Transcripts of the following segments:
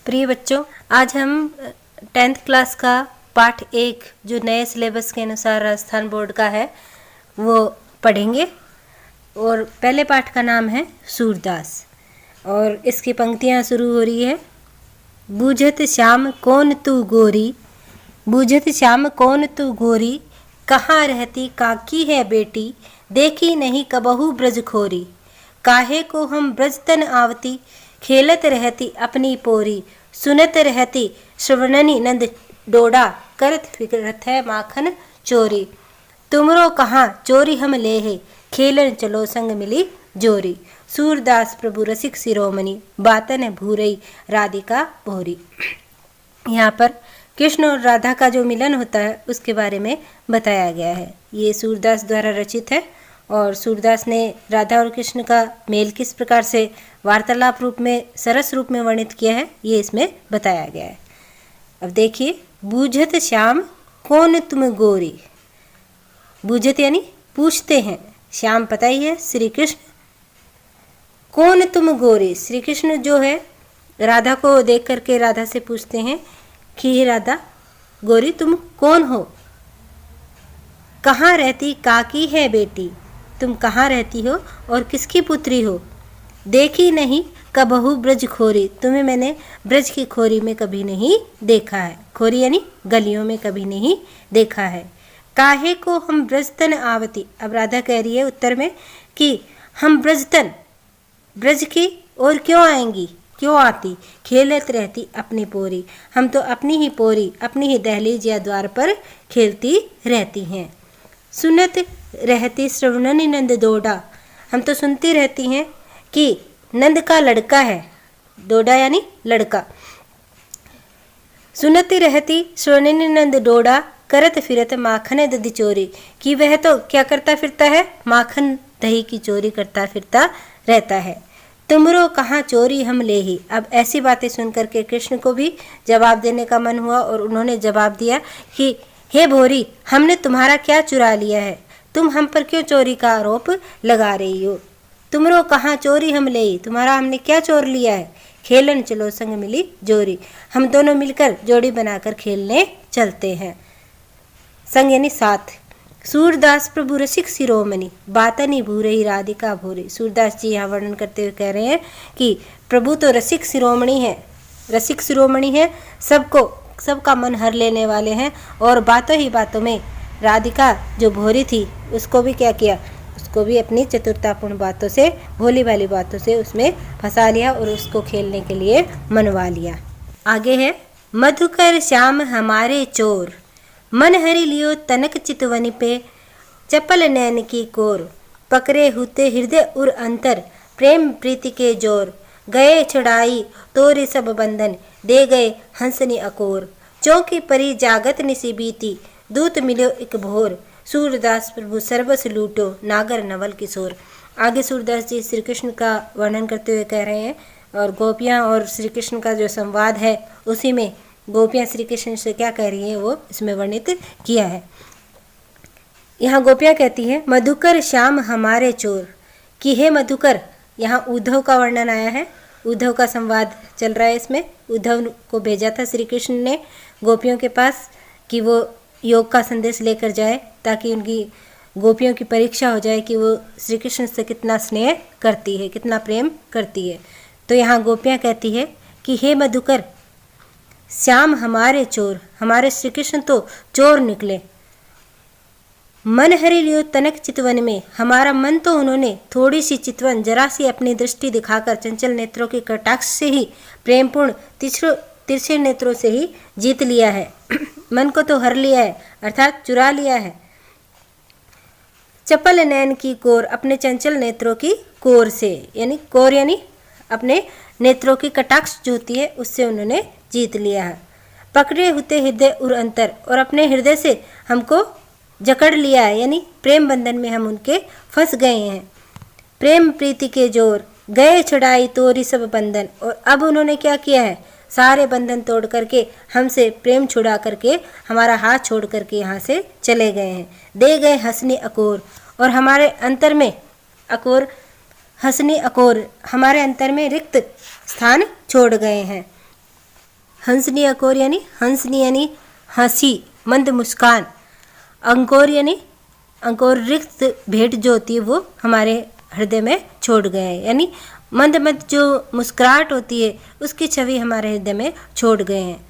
प्रिय बच्चों, आज हम 10th क्लास का पाठ 1 जो नए सिलेबस के अनुसार राजस्थान बोर्ड का है वो पढ़ेंगे। और पहले पाठ का नाम है सूरदास और इसकी पंक्तियाँ शुरू हो रही है। बूझत श्याम कौन तू गोरी, बूझत श्याम कौन तू गोरी, कहाँ रहती काकी है बेटी, देखी नहीं कबहू ब्रज खोरी, काहे को हम ब्रज तन आवती, खेलत रहती अपनी पोरी, सुनत रहती श्रवणनी नंद डोडा, करत फिरत है माखन चोरी, तुमरो कहाँ चोरी हम ले है, खेलन चलो संग मिली जोरी, सूरदास प्रभु रसिक शिरोमणि, बातन भूरई राधिका भोरी। यहाँ पर कृष्ण और राधा का जो मिलन होता है उसके बारे में बताया गया है। ये सूरदास द्वारा रचित है और सूरदास ने राधा और कृष्ण का मेल किस प्रकार से वार्तालाप रूप में, सरस रूप में वर्णित किया है, ये इसमें बताया गया है। अब देखिए, बूझत श्याम कौन तुम गोरी, बूझत यानी पूछते हैं, श्याम पता ही है श्री कृष्ण, कौन तुम गोरी, श्री कृष्ण जो है राधा को देख करके राधा से पूछते हैं कि हे राधा गोरी तुम कौन हो, कहाँ रहती काकी है बेटी, तुम कहाँ रहती हो और किसकी पुत्री हो, देखी नहीं कबहू ब्रज खोरी, तुम्हें मैंने ब्रज की खोरी में कभी नहीं देखा है, खोरी यानी गलियों में कभी नहीं देखा है, काहे को हम ब्रजतन आवती, अब राधा कह रही है उत्तर में कि हम ब्रजतन, ब्रज की ओर क्यों आएंगी, क्यों आती, खेलत रहती अपनी पोरी, हम तो अपनी ही पोरी, अपनी ही दहलीज या द्वार पर खेलती रहती हैं, सुनत रहती श्रवणनी नंद डोडा, हम तो सुनती रहती हैं कि नंद का लड़का है, डोडा यानी लड़का, सुनती रहती श्रवणनी नंद डोडा, करत फिरत माखन दधी चोरी, कि वह तो क्या करता फिरता है, माखन दही की चोरी करता फिरता रहता है, तुमरो कहाँ चोरी हम ले ही। अब ऐसी बातें सुन करके कृष्ण को भी जवाब देने का मन हुआ और उन्होंने जवाब दिया कि हे भोरी, हमने तुम्हारा क्या चुरा लिया है, तुम हम पर क्यों चोरी का आरोप लगा रही हो, तुमरो कहाँ चोरी हम ले, तुम्हारा हमने क्या चोर लिया है, खेलन चलो संग मिली जोरी, हम दोनों मिलकर जोड़ी बनाकर खेलने चलते हैं, संग यानी साथ। सूरदास प्रभु रसिक शिरोमणि, बातनी भूरई राधिका भोरी, सूरदास जी यहाँ वर्णन करते हुए कह रहे हैं कि प्रभु तो रसिक शिरोमणि है, रसिक शिरोमणि है, सबको सबका मन हर लेने वाले हैं, और बातों ही बातों में राधिका जो भोरी थी उसको भी क्या किया, उसको भी अपनी चतुरतापूर्ण बातों से, भोली भाली बातों से उसमें फंसा लिया और उसको खेलने के लिए मनवा लिया। आगे है, मधुकर श्याम हमारे चोर, मन हरि लियो तनक चितवनी पे, चपल नैन की कोर, पकड़े हुते हृदय उर अंतर, प्रेम प्रीति के जोर, गए छुड़ाई तोरे सब बंधन, दे गए हंसनी अकोर, चौकी परी जागत निसी बीती, दूत मिलो एक भोर, सूरदास प्रभु सर्वस लूटो, नागर नवल किशोर। आगे सूरदास जी श्री कृष्ण का वर्णन करते हुए कह रहे हैं और गोपियाँ और श्री कृष्ण का जो संवाद है उसी में गोपियाँ श्री कृष्ण से क्या कह रही हैं वो इसमें वर्णित किया है। यहाँ गोपियाँ कहती हैं, मधुकर श्याम हमारे चोर, कि हे मधुकर, यहाँ उद्धव का वर्णन आया है, उद्धव का संवाद चल रहा है इसमें। उद्धव को भेजा था श्री कृष्ण ने गोपियों के पास कि वो योग का संदेश लेकर जाए ताकि उनकी गोपियों की परीक्षा हो जाए कि वो श्री कृष्ण से कितना स्नेह करती है, कितना प्रेम करती है। तो यहाँ गोपियाँ कहती है कि हे मधुकर, श्याम हमारे चोर, हमारे श्री कृष्ण तो चोर निकले, मन हरि लियो तनक चितवन में, हमारा मन तो उन्होंने थोड़ी सी चितवन, जरा सी अपनी दृष्टि दिखाकर चंचल नेत्रों के कटाक्ष से ही, प्रेमपूर्ण तिरछे नेत्रों से ही जीत लिया है, मन को तो हर लिया है अर्थात चुरा लिया है। चपल नैन की कोर, अपने चंचल नेत्रों की कोर से, यानी कोर यानी अपने नेत्रों की कटाक्ष जो होती है उससे उन्होंने जीत लिया है। पकड़े हुते हृदय उर अंतर, और अपने हृदय से हमको जकड़ लिया है, यानी प्रेम बंधन में हम उनके फंस गए हैं। प्रेम प्रीति के जोर, गए छुड़ाई तोरी सब बंधन, और अब उन्होंने क्या किया है, सारे बंधन तोड़ करके हमसे प्रेम छुड़ा करके हमारा हाथ छोड़ करके यहाँ से चले गए हैं। दे गए हंसनी अकोर, और हमारे अंतर में अकोर, हंसनी अकोर, हमारे अंतर में रिक्त स्थान छोड़ गए हैं। हंसनी अकोर यानी हंसनी यानी हंसी, मंद मुस्कान। अंकोर यानी अंकोर, रिक्त भेंट जो होती है वो हमारे हृदय में छोड़ गए हैं, यानी मंद मंद जो मुस्कुराहट होती है उसकी छवि हमारे हृदय में छोड़ गए हैं।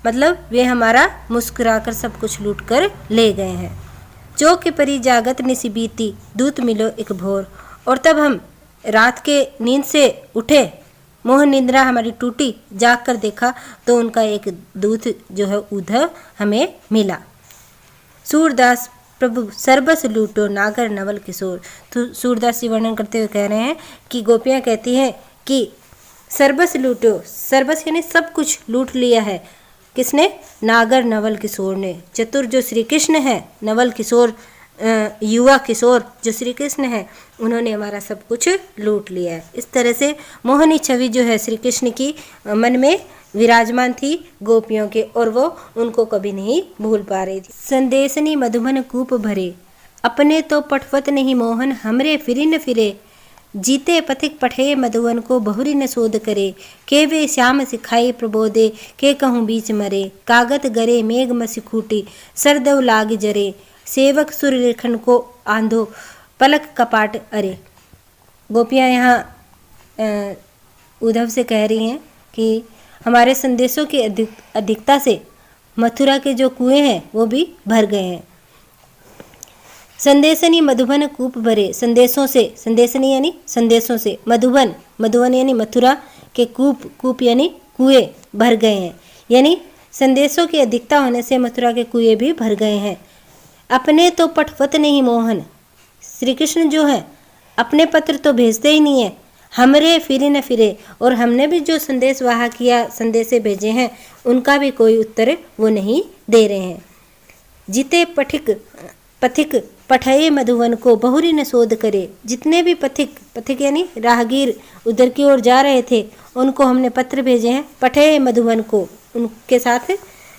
मतलब वे हमारा मुस्कुराकर सब कुछ लूट कर ले गए हैं। चौक परी जागत निसी बीती, दूत मिलो एक भोर। और तब हम रात के नींद से उठे, मोह निद्रा हमारी टूटी, जाग कर देखा तो उनका एक दूत जो है उधव हमें मिला। सूरदास प्रभु सर्बस लूटो नागर नवल किशोर। तो सूरदास जी वर्णन करते हुए कह रहे हैं कि गोपियाँ कहती हैं कि सर्बस लूटो, सर्बस यानी सब कुछ लूट लिया है। किसने? नागर नवल किशोर ने। चतुर जो श्री कृष्ण है, नवल किशोर युवा किशोर जो श्री कृष्ण है, उन्होंने हमारा सब कुछ लूट लिया है। इस तरह से मोहनी छवि जो है श्री कृष्ण की मन में विराजमान थी गोपियों के, और वो उनको कभी नहीं भूल पा रही थी। संदेशनी मधुबन कूप भरे, अपने तो पठवत नहीं मोहन, हमरे फिरी न फिरे। जीते पथिक पठे मधुवन को, बहुरी न शोध करे। के वे श्याम सिखाई प्रबोधे, के कहूँ बीच मरे। कागत गरे मेघ मसी खूटी, सरदव लाग जरे। सेवक सुर लेखन को आंधो, पलक कपाट अरे। गोपियाँ यहाँ उद्धव से कह रही हैं कि हमारे संदेशों की अधिकता से मथुरा के जो कुएं हैं वो भी भर गए हैं। संदेशनी मधुबन कूप भरे, संदेशों से, संदेशनी यानी संदेशों से, मधुबन, मधुबन यानी मथुरा के कूप, कूप यानी कुएं भर गए हैं, यानी संदेशों की अधिकता होने से मथुरा के कुएं भी भर गए हैं। अपने तो पठवत नहीं मोहन, श्री कृष्ण जो है अपने पत्र तो भेजते ही नहीं है, हमरे फिरे न फिरे, और हमने भी जो संदेश वाहक किया संदेशे भेजे हैं उनका भी कोई उत्तर वो नहीं दे रहे हैं। जिते पथिक पठये मधुवन को, बहुरी न शोध करे। जितने भी पथिक यानी राहगीर उधर की ओर जा रहे थे उनको हमने पत्र भेजे हैं। पठये मधुवन को, उनके साथ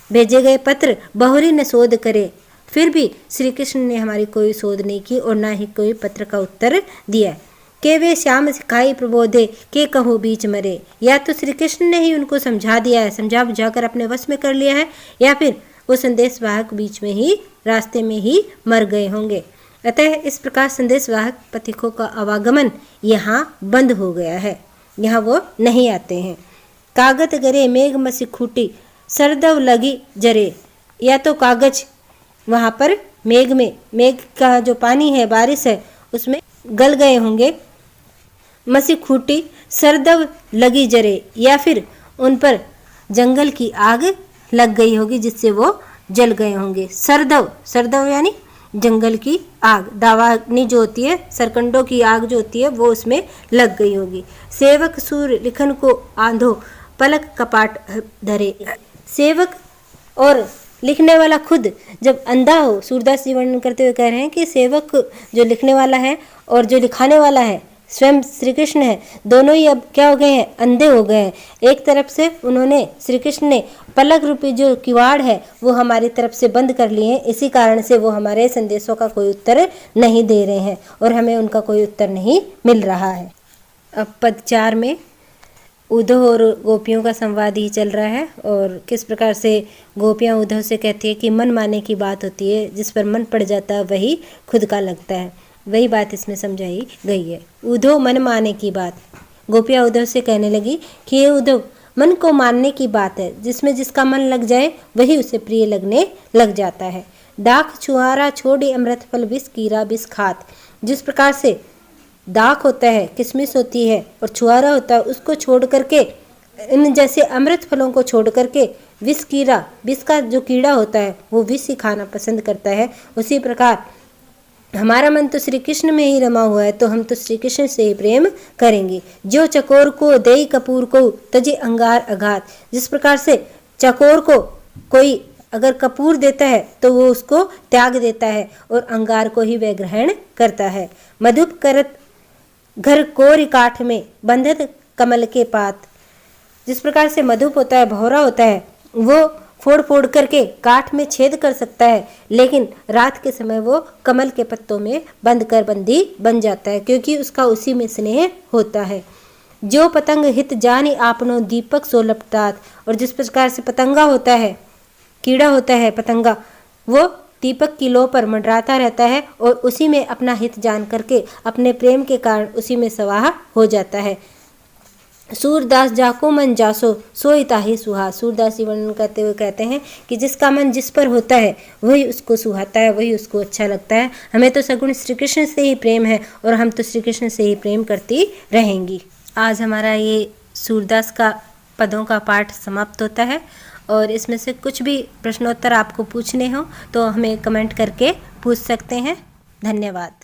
भेजे गए पत्र बहुरी न शोध करे, फिर भी श्री कृष्ण ने हमारी कोई शोध नहीं की और ना ही कोई पत्र का उत्तर दिया। के वे श्याम सिखाई प्रबोधे, के कहो बीच मरे। या तो श्री कृष्ण ने ही उनको समझा दिया है, समझा बुझाकर अपने वश में कर लिया है, या फिर वो संदेश वाहक बीच में ही, रास्ते में ही मर गए होंगे। अतः इस प्रकार संदेश वाहक पथिकों का आवागमन यहाँ बंद हो गया है, यहाँ वो नहीं आते हैं। कागत गरे मेघ मसी खूटी, सरदव लगी जरे। या तो कागज वहाँ पर मेघ में, मेघ का जो पानी है, बारिश है, उसमें गल गए होंगे। मसी खूटी, सरदव लगी जरे, या फिर उन पर जंगल की आग लग गई होगी जिससे वो जल गए होंगे। सरदव, सरदव यानी जंगल की आग, दावाग्नि जो होती है, सरकंडों की आग जो होती है वो उसमें लग गई होगी। सेवक सूर लिखन को आंधो, पलक कपाट धरे। सेवक और लिखने वाला खुद जब अंधा हो, सूरदास जी वर्णन करते हुए कह रहे हैं कि सेवक जो लिखने वाला है और जो लिखाने वाला है स्वयं श्री कृष्ण है, दोनों ही अब क्या हो गए हैं? अंधे हो गए हैं। एक तरफ से उन्होंने, श्री कृष्ण ने पलक रूपी जो किवाड़ है वो हमारी तरफ से बंद कर लिए हैं, इसी कारण से वो हमारे संदेशों का कोई उत्तर नहीं दे रहे हैं और हमें उनका कोई उत्तर नहीं मिल रहा है। अब पद 4 में उद्धव और गोपियों का संवाद ही चल रहा है और किस प्रकार से गोपियाँ उद्धव से कहती है कि मन माने की बात होती है, जिस पर मन पड़ जाता है वही खुद का लगता है, वही बात इसमें समझाई गई है। उद्धव मन माने की बात, गोपियाँ उद्धव से कहने लगी कि ये उद्धव मन को मानने की बात है, जिसमें जिसका मन लग जाए वही उसे प्रिय लगने लग जाता है। दाख छुआरा छोड़ी अमृत फल विष कीरा विष खात। जिस प्रकार से दाख होता है, किशमिश होती है और छुआरा होता है, उसको छोड़ करके, इन जैसे अमृत फलों को छोड़ करके विष कीड़ा, विष का जो कीड़ा होता है वो विष ही खाना पसंद करता है, उसी प्रकार हमारा मन तो श्री कृष्ण में ही रमा हुआ है, तो हम तो श्री कृष्ण से ही प्रेम करेंगे। जो चकोर को देई कपूर को तजे अंगार अघात। जिस प्रकार से चकोर को कोई अगर कपूर देता है तो वो उसको त्याग देता है और अंगार को ही वह ग्रहण करता है। मधुप करत घर कोरी काठ में बंधत कमल के पात। जिस प्रकार से मधुप होता है, भौरा होता है, वो फोड़ फोड़ करके काठ में छेद कर सकता है, लेकिन रात के समय वो कमल के पत्तों में बंद कर बंदी बन जाता है, क्योंकि उसका उसी में स्नेह होता है। जो पतंग हित जानी आपनो दीपक सो लपटात। और जिस प्रकार से पतंगा होता है, कीड़ा होता है पतंगा, वो दीपक की लौ पर मंडराता रहता है और उसी में अपना हित जान करके अपने प्रेम के कारण उसी में स्वाहा हो जाता है। सूरदास जाको मन जासो सोई ताहि सुहा। सूरदास जी वर्णन करते हुए कहते हैं कि जिसका मन जिस पर होता है वही उसको सुहाता है, वही उसको अच्छा लगता है। हमें तो सगुण श्री कृष्ण से ही प्रेम है और हम तो श्री कृष्ण से ही प्रेम करती रहेंगी। आज हमारा ये सूरदास का पदों का पाठ समाप्त होता है और इसमें से कुछ भी प्रश्नोत्तर आपको पूछने हो तो हमें कमेंट करके पूछ सकते हैं। धन्यवाद।